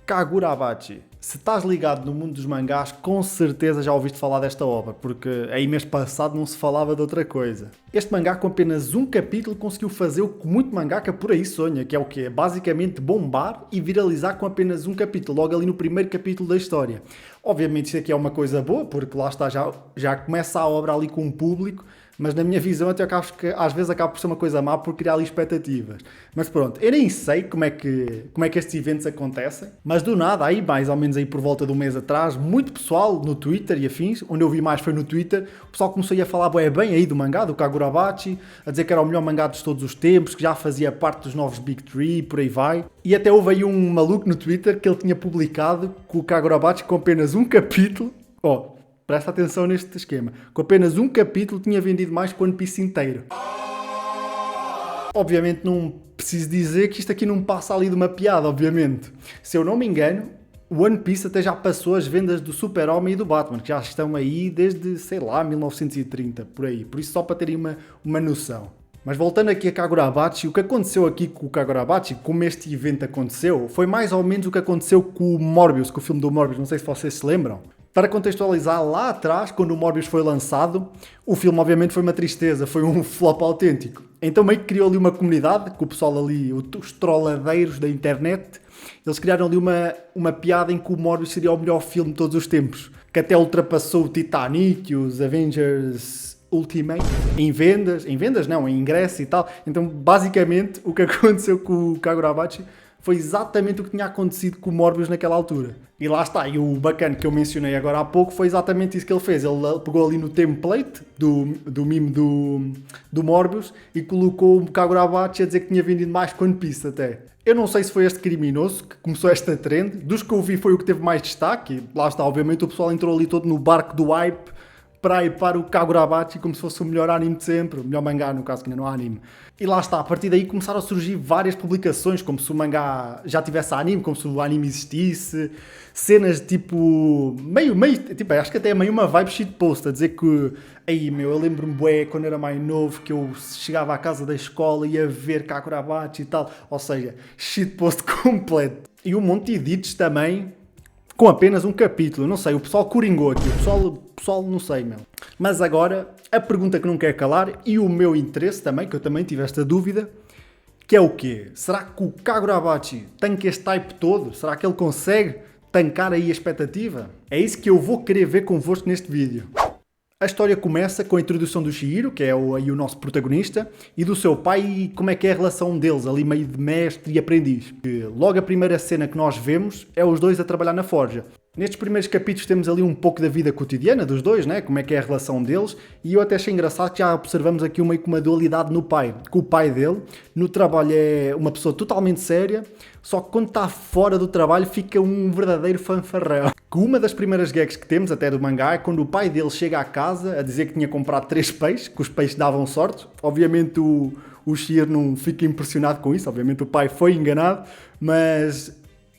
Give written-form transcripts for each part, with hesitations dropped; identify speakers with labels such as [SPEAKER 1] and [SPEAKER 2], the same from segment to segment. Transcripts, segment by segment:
[SPEAKER 1] Kagurabachi. Se estás ligado no mundo dos mangás, com certeza já ouviste falar desta obra, porque aí mês passado não se falava de outra coisa. Este mangá com apenas um capítulo conseguiu fazer o que muito mangaka por aí sonha, que é o quê? Basicamente bombar e viralizar com apenas um capítulo, logo ali no primeiro capítulo da história. Obviamente isso aqui é uma coisa boa, porque lá está, já começa a obra ali com um público, mas na minha visão até acho que às vezes acaba por ser uma coisa má por criar ali expectativas. Mas pronto, eu nem sei como é que estes eventos acontecem, mas do nada, aí mais ou menos aí por volta de um mês atrás, muito pessoal no Twitter e afins, onde eu vi mais foi no Twitter, o pessoal começou a falar bem aí do mangá, do Kagurabachi, a dizer que era o melhor mangá de todos os tempos, que já fazia parte dos novos Big Three, por aí vai. E até houve aí um maluco no Twitter que ele tinha publicado que o Kagurabachi com apenas um capítulo, presta atenção neste esquema, com apenas um capítulo tinha vendido mais que o One Piece inteiro. Obviamente não preciso dizer que isto aqui não passa ali de uma piada, obviamente. Se eu não me engano, o One Piece até já passou as vendas do Super-Homem e do Batman, que já estão aí desde, sei lá, 1930, por aí. Por isso só para terem uma noção. Mas voltando aqui a Kagurabachi, o que aconteceu aqui com o Kagurabachi, como este evento aconteceu, foi mais ou menos o que aconteceu com o Morbius, com o filme do Morbius, não sei se vocês se lembram. Para contextualizar, lá atrás, quando o Morbius foi lançado, o filme obviamente foi uma tristeza, foi um flop autêntico. Então meio que criou ali uma comunidade, com o pessoal ali, os trolladeiros da internet, eles criaram ali uma piada em que o Morbius seria o melhor filme de todos os tempos, que até ultrapassou o Titanic e os Avengers Ultimate em vendas não, em ingresso e tal. Então basicamente o que aconteceu com o Kagurabachi foi exatamente o que tinha acontecido com o Morbius naquela altura. E lá está, e o bacana que eu mencionei agora há pouco foi exatamente isso que ele fez. Ele pegou ali no template do meme do Morbius e colocou o Kagurabachi a dizer que tinha vendido mais que One Piece até. Eu não sei se foi este criminoso que começou esta trend. Dos que eu vi foi o que teve mais destaque. Lá está, obviamente o pessoal entrou ali todo no barco do hype para hypar o Kagurabachi como se fosse o melhor anime de sempre, o melhor mangá, no caso que ainda não há anime. E lá está, a partir daí começaram a surgir várias publicações, como se o mangá já tivesse anime, como se o anime existisse, cenas tipo, tipo, acho que até é meio uma vibe shitpost, a dizer que, eu lembro-me bué, quando era mais novo, que eu chegava à casa da escola e ia ver Kagurabachi e tal, ou seja, shitpost completo. E um monte de edits também, com apenas um capítulo, não sei, o pessoal coringou aqui, o pessoal não sei, meu. Mas agora, a pergunta que não quer calar, e o meu interesse também, que eu também tive esta dúvida, que é o quê? Será que o Kagurabachi tanca este type todo? Será que ele consegue tancar aí a expectativa? É isso que eu vou querer ver convosco neste vídeo. A história começa com a introdução do Chihiro, que é o nosso protagonista, e do seu pai e como é que é a relação deles, ali meio de mestre e aprendiz. E logo a primeira cena que nós vemos é os dois a trabalhar na forja. Nestes primeiros capítulos temos ali um pouco da vida cotidiana dos dois, né? Como é que é a relação deles, e eu até achei engraçado que já observamos aqui meio que uma dualidade no pai, que o pai dele no trabalho é uma pessoa totalmente séria, só que quando está fora do trabalho fica um verdadeiro fanfarrão. Que uma das primeiras gags que temos até do mangá é quando o pai dele chega à casa a dizer que tinha comprado 3 peixes, que os peixes davam sorte. Obviamente o Chihiro não fica impressionado com isso, obviamente o pai foi enganado, mas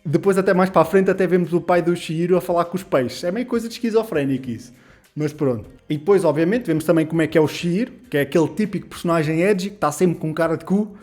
[SPEAKER 1] depois até mais para a frente até vemos o pai do Chihiro a falar com os peixes. É meio coisa de esquizofrénico isso. Mas pronto. E depois, obviamente, vemos também como é que é o Chihiro, que é aquele típico personagem edgy, que está sempre com cara de cu.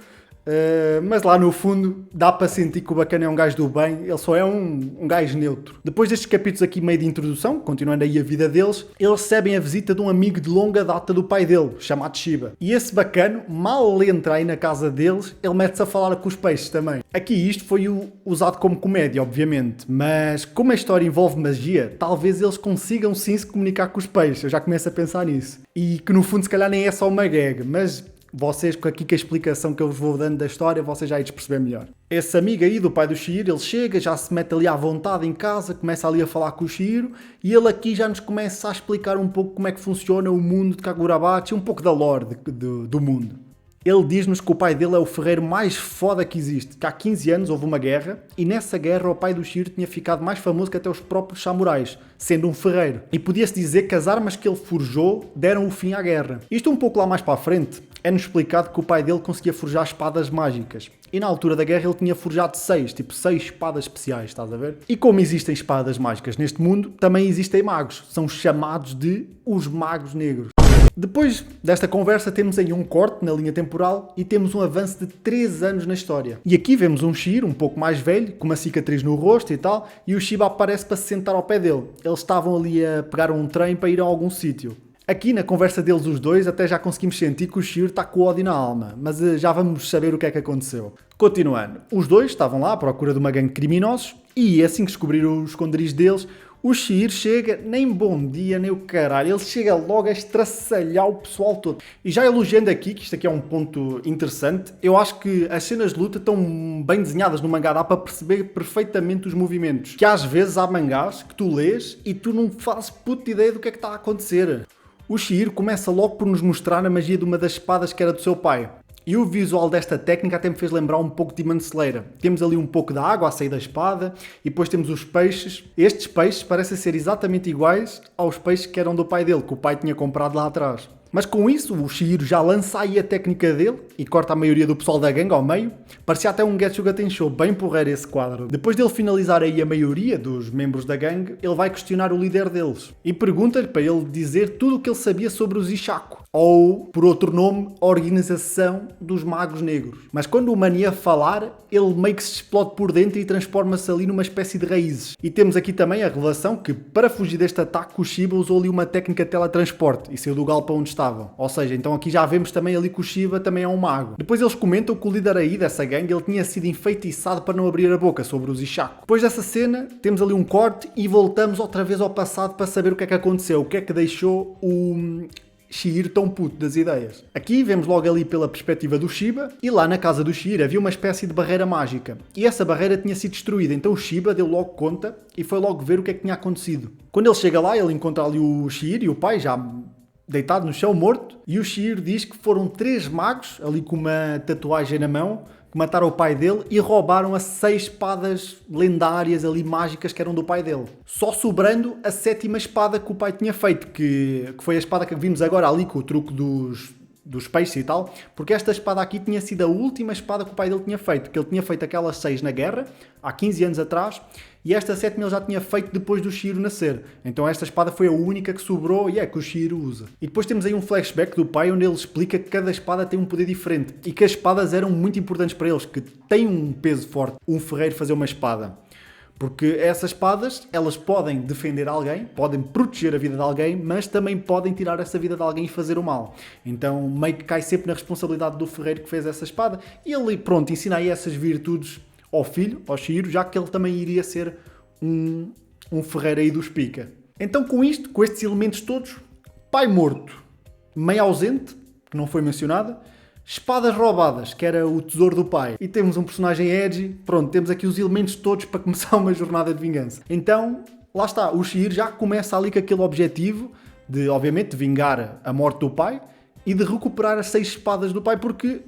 [SPEAKER 1] Mas lá no fundo dá para sentir que o bacana é um gajo do bem, ele só é um gajo neutro. Depois destes capítulos aqui meio de introdução, continuando aí a vida deles, eles recebem a visita de um amigo de longa data do pai dele, chamado Shiba. E esse bacano, mal entra aí na casa deles, ele mete-se a falar com os peixes também. Aqui isto foi usado como comédia, obviamente, mas como a história envolve magia, talvez eles consigam sim se comunicar com os peixes, eu já começo a pensar nisso. E que no fundo se calhar nem é só uma gag, mas vocês, aqui com a explicação que eu vos vou dando da história, vocês já hei de perceber melhor. Esse amigo aí do pai do Chihiro, ele chega, já se mete ali à vontade em casa, começa ali a falar com o Chihiro, e ele aqui já nos começa a explicar um pouco como é que funciona o mundo de Kagurabachi, um pouco da lore do mundo. Ele diz-nos que o pai dele é o ferreiro mais foda que existe, que há 15 anos houve uma guerra, e nessa guerra o pai do Chihiro tinha ficado mais famoso que até os próprios samurais, sendo um ferreiro. E podia-se dizer que as armas que ele forjou deram o fim à guerra. Isto um pouco lá mais para a frente, é-nos explicado que o pai dele conseguia forjar espadas mágicas. E na altura da guerra ele tinha forjado 6 espadas especiais, estás a ver? E como existem espadas mágicas neste mundo, também existem magos. São chamados de os magos negros. Depois desta conversa temos aí um corte na linha temporal e temos um avanço de 3 anos na história. E aqui vemos um Shihiro um pouco mais velho, com uma cicatriz no rosto e tal, e o Shiba aparece para se sentar ao pé dele. Eles estavam ali a pegar um trem para ir a algum sítio. Aqui na conversa deles os dois até já conseguimos sentir que o Shihiro está com ódio na alma, mas já vamos saber o que é que aconteceu. Continuando, os dois estavam lá à procura de uma gangue de criminosos e assim que descobriram os esconderijos deles, o Shihiro chega, nem bom dia, nem o caralho, ele chega logo a estraçalhar o pessoal todo. E já elogiando aqui, que isto aqui é um ponto interessante, eu acho que as cenas de luta estão bem desenhadas no mangá, dá para perceber perfeitamente os movimentos. Que às vezes há mangás que tu lês e tu não fazes puta ideia do que é que está a acontecer. O Shihiro começa logo por nos mostrar a magia de uma das espadas que era do seu pai. E o visual desta técnica até me fez lembrar um pouco de Demon Slayer. Temos ali um pouco de água a sair da espada e depois temos os peixes. Estes peixes parecem ser exatamente iguais aos peixes que eram do pai dele, que o pai tinha comprado lá atrás. Mas com isso, o Shihiro já lança aí a técnica dele e corta a maioria do pessoal da gangue ao meio. Parecia até um Getsuga Tensho, bem porreiro esse quadro. Depois dele finalizar aí a maioria dos membros da gangue, ele vai questionar o líder deles e pergunta-lhe para ele dizer tudo o que ele sabia sobre os Ishaku, ou, por outro nome, a Organização dos Magos Negros. Mas quando o Mania falar, ele meio que se explode por dentro e transforma-se ali numa espécie de raízes. E temos aqui também a revelação que, para fugir deste ataque, o Shiba usou ali uma técnica de teletransporte e saiu do galpão onde estavam. Ou seja, então aqui já vemos também ali que o Shiba também é um mago. Depois eles comentam que o líder aí dessa gangue, ele tinha sido enfeitiçado para não abrir a boca sobre os Ishaku. Depois dessa cena, temos ali um corte e voltamos outra vez ao passado para saber o que é que aconteceu, o que é que deixou o Shihiro tão puto das ideias. Aqui vemos logo ali pela perspectiva do Shiba e lá na casa do Shihiro havia uma espécie de barreira mágica e essa barreira tinha sido destruída, então o Shiba deu logo conta e foi logo ver o que é que tinha acontecido. Quando ele chega lá, ele encontra ali o Shihiro e o pai já deitado no chão, morto, e o Shihiro diz que foram 3 magos, ali com uma tatuagem na mão, que mataram o pai dele e roubaram as 6 espadas lendárias ali mágicas que eram do pai dele. Só sobrando a 7ª espada que o pai tinha feito, que foi a espada que vimos agora ali com o truque dos peixes e tal, porque esta espada aqui tinha sido a última espada que o pai dele tinha feito, que ele tinha feito aquelas 6 na guerra, há 15 anos atrás, e esta 7ª ele já tinha feito depois do Shihiro nascer. Então esta espada foi a única que sobrou e é que o Shihiro usa. E depois temos aí um flashback do pai onde ele explica que cada espada tem um poder diferente e que as espadas eram muito importantes para eles, que tem um peso forte um ferreiro fazer uma espada. Porque essas espadas, elas podem defender alguém, podem proteger a vida de alguém, mas também podem tirar essa vida de alguém e fazer o mal. Então meio que cai sempre na responsabilidade do ferreiro que fez essa espada e ele, pronto, ensina aí essas virtudes ao filho, ao Shihiro, já que ele também iria ser um ferreiro aí dos pica. Então com isto, com estes elementos todos, pai morto, mãe ausente, que não foi mencionada, espadas roubadas, que era o tesouro do pai, e temos um personagem edgy, pronto, temos aqui os elementos todos para começar uma jornada de vingança. Então, lá está, o Shihiro já começa ali com aquele objetivo de, obviamente, de vingar a morte do pai e de recuperar as 6 espadas do pai, porque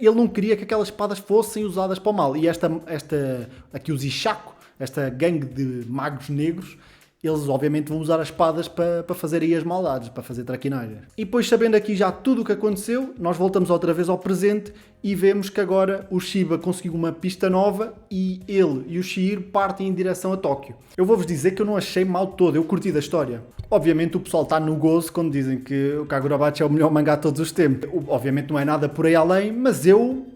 [SPEAKER 1] ele não queria que aquelas espadas fossem usadas para o mal. E aqui os Ishaku, esta gangue de magos negros, eles obviamente vão usar as espadas para fazer aí as maldades, para fazer traquinagens. E depois, sabendo aqui já tudo o que aconteceu, nós voltamos outra vez ao presente e vemos que agora o Shiba conseguiu uma pista nova e ele e o Shihiro partem em direção a Tóquio. Eu vou-vos dizer que eu não achei mal todo, eu curti da história. Obviamente o pessoal está no gozo quando dizem que o Kagurabachi é o melhor mangá de todos os tempos. Obviamente não é nada por aí além, mas eu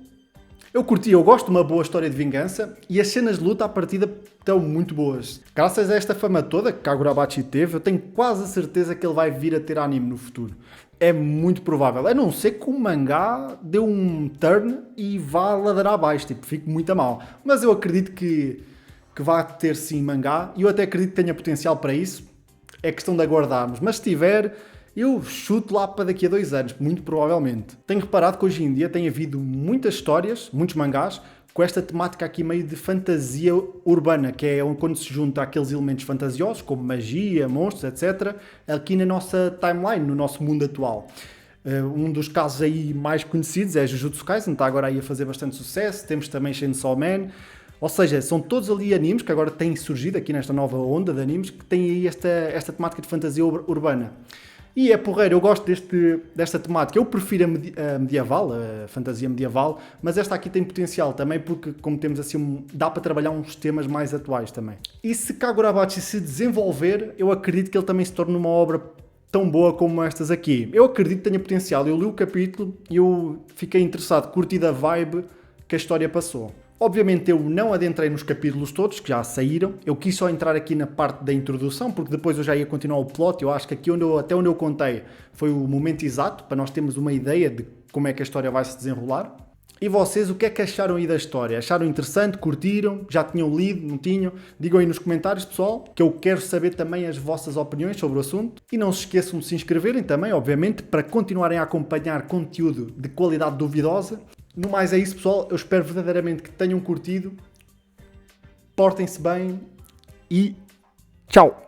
[SPEAKER 1] curti, eu gosto de uma boa história de vingança e as cenas de luta à partida estão muito boas. Graças a esta fama toda que Kagurabachi teve, eu tenho quase a certeza que ele vai vir a ter anime no futuro. É muito provável, a não ser que o mangá dê um turn e vá ladrar abaixo, tipo, fique muito a mal. Mas eu acredito que vai ter sim mangá e eu até acredito que tenha potencial para isso. É questão de aguardarmos, mas se tiver, eu chuto lá para daqui a 2 anos, muito provavelmente. Tenho reparado que hoje em dia tem havido muitas histórias, muitos mangás, com esta temática aqui meio de fantasia urbana, que é quando se junta aqueles elementos fantasiosos, como magia, monstros, etc., aqui na nossa timeline, no nosso mundo atual. Um dos casos aí mais conhecidos é Jujutsu Kaisen, está agora aí a fazer bastante sucesso, temos também Chainsaw Man. Ou seja, são todos ali animes que agora têm surgido aqui nesta nova onda de animes que têm aí esta temática de fantasia urbana. E é porreiro, eu gosto desta temática. Eu prefiro a medieval, a fantasia medieval, mas esta aqui tem potencial também porque, como temos assim, dá para trabalhar uns temas mais atuais também. E se Kagurabachi se desenvolver, eu acredito que ele também se torne uma obra tão boa como estas aqui. Eu acredito que tenha potencial. Eu li o capítulo e eu fiquei interessado, curti da vibe que a história passou. Obviamente eu não adentrei nos capítulos todos, que já saíram. Eu quis só entrar aqui na parte da introdução, porque depois eu já ia continuar o plot. Eu acho que aqui até onde eu contei foi o momento exato, para nós termos uma ideia de como é que a história vai se desenrolar. E vocês, o que é que acharam aí da história? Acharam interessante? Curtiram? Já tinham lido? Não tinham? Digam aí nos comentários, pessoal, que eu quero saber também as vossas opiniões sobre o assunto. E não se esqueçam de se inscreverem também, obviamente, para continuarem a acompanhar conteúdo de qualidade duvidosa. No mais é isso, pessoal. Eu espero verdadeiramente que tenham curtido. Portem-se bem e tchau!